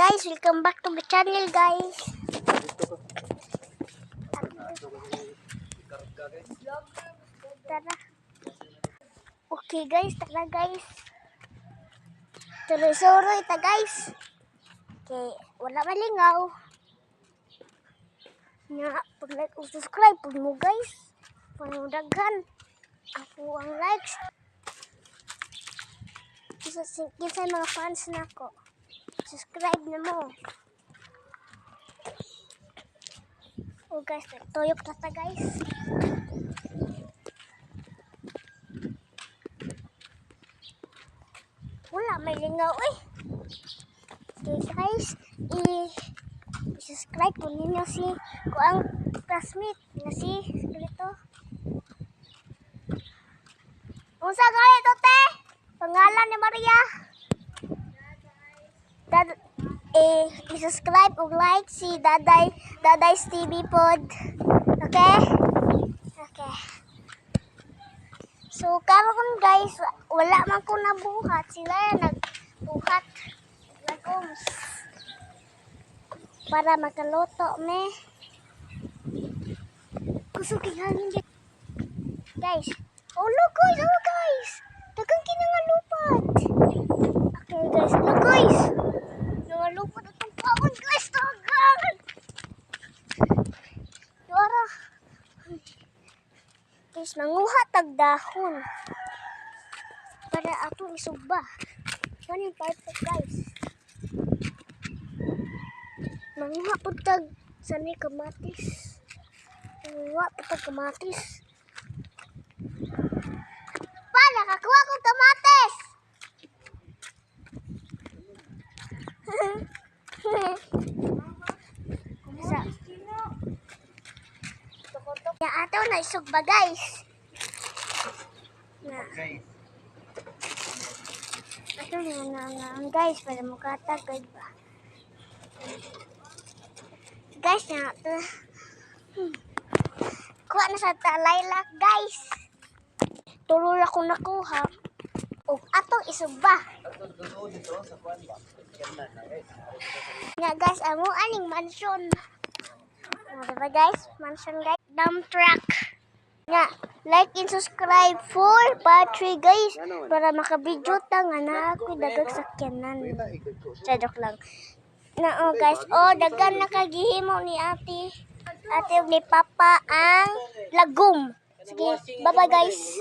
guys, welcome back to my channel guys. Tara. Okay guys, tara guys. Tuloy-suroy ita guys. Okay, wala malingaw. Nga, pag-like o subscribe po mo guys. Panudaghan. Ako ang likes. Kinsa mga fans na ko. Subscribe na mo. Oh guys, tuyok na ta guys. Wala may lingaw eh. Okay guys, i-subscribe po ninyo si ko ang classmate na si Skrito. Unsa gaya to te? Pangalan ni Maria. I-subscribe ug like si Daday's TV pod. Okay? Okay. So karon guys, wala man ko nabuhat. Sila nagbuhat. Lagums. Para makaluto me. Kusog hangin guys. Oh look guys. Dagang kinangalupat. Okay guys, look guys. Nangalupat itong pawon guys. Dagang. Dora. Guys, manguha tag dahon. Para atong isugba. Ano yung part guys? Manguha po tag sanay kamatis. Manguha po tag kamatis. Pa, nakakuha ko kamatis! Ya ato na isugba guys. Na. Ato na guys para mukatag ba. Guys na ato. Kuha na sa talaylak guys. Tulol ako nakuha. O atong isugba. Nga guys, amo aning mansion. Diba guys? Mansion guys. Dump truck. Nga, like and subscribe for battery guys. Para makabidyo ta nga na ako dagag sakyanan. Joke lang. Na guys, dagan nakagihimo ni ate. Ate ni papa ang lagum. Sige, bye bye guys.